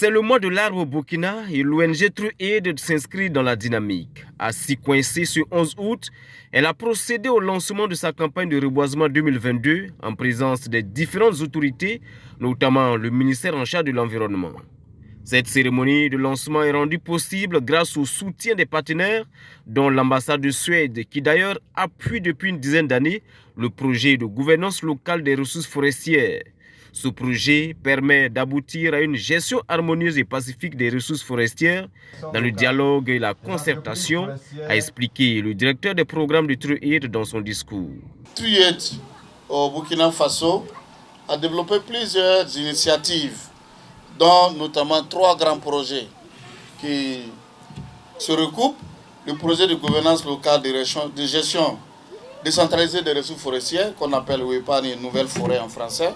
C'est le mois de l'arbre au Burkina et l'ONG True Aid s'inscrit dans la dynamique. À Sikouensé, ce 11 août, elle a procédé au lancement de sa campagne de reboisement 2022 en présence des différentes autorités, notamment le ministère en charge de l'environnement. Cette cérémonie de lancement est rendue possible grâce au soutien des partenaires, dont l'ambassade de Suède, qui d'ailleurs appuie depuis une dizaine d'années le projet de gouvernance locale des ressources forestières. Ce projet permet d'aboutir à une gestion harmonieuse et pacifique des ressources forestières dans le dialogue et la concertation, a expliqué le directeur des programmes de True Aid dans son discours. True Aid au Burkina Faso a développé plusieurs initiatives, dont notamment 3 grands projets qui se recoupent. Le projet de gouvernance locale de gestion décentralisée des ressources forestières, qu'on appelle WEPAN et Nouvelle Forêt en français,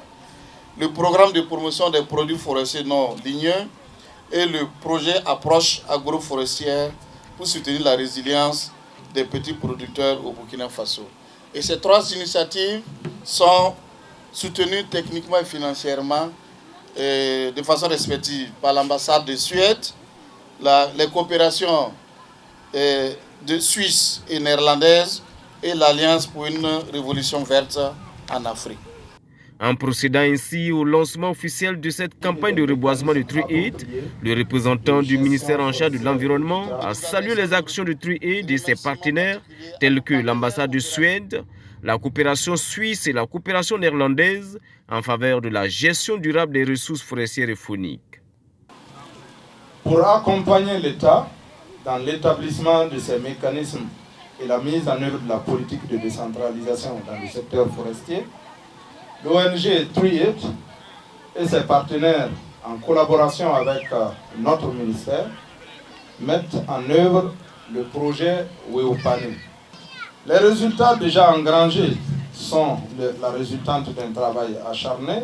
le programme de promotion des produits forestiers non ligneux et le projet approche agroforestière pour soutenir la résilience des petits producteurs au Burkina Faso. Et ces 3 initiatives sont soutenues techniquement et financièrement de façon respective par l'ambassade de Suède, les coopérations de Suisse et néerlandaise et l'Alliance pour une révolution verte en Afrique. En procédant ainsi au lancement officiel de cette campagne de reboisement de True Aid, le représentant du ministère en charge de l'environnement a salué les actions de True Aid et ses partenaires tels que l'ambassade de Suède, la coopération suisse et la coopération néerlandaise en faveur de la gestion durable des ressources forestières et fauniques. Pour accompagner l'État dans l'établissement de ces mécanismes et la mise en œuvre de la politique de décentralisation dans le secteur forestier, l'ONG True Aid et ses partenaires, en collaboration avec notre ministère, mettent en œuvre le projet WEPAN. Les résultats déjà engrangés sont la résultante d'un travail acharné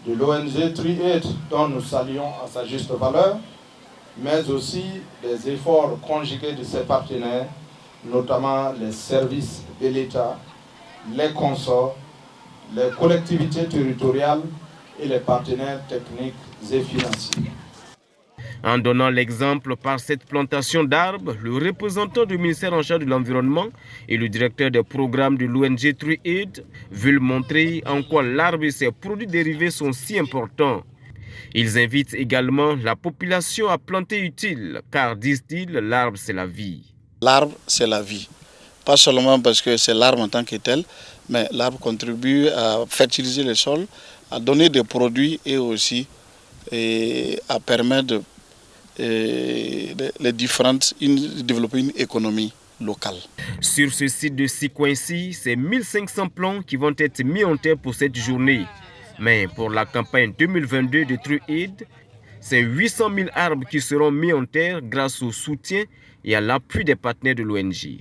de l'ONG True Aid, dont nous saluons à sa juste valeur, mais aussi des efforts conjugués de ses partenaires, notamment les services de l'État, les consorts, les collectivités territoriales et les partenaires techniques et financiers. En donnant l'exemple par cette plantation d'arbres, le représentant du ministère en charge de l'environnement et le directeur des programmes de l'ONG True Aid veulent montrer en quoi l'arbre et ses produits dérivés sont si importants. Ils invitent également la population à planter utile, car, disent-ils, l'arbre c'est la vie. L'arbre c'est la vie. Pas seulement parce que c'est l'arbre en tant que tel, mais l'arbre contribue à fertiliser le sol, à donner des produits et aussi à permettre de développer une économie locale. Sur ce site de Sikouensé, c'est 1500 plants qui vont être mis en terre pour cette journée. Mais pour la campagne 2022 de True Aid, c'est 800 000 arbres qui seront mis en terre grâce au soutien et à l'appui des partenaires de l'ONG.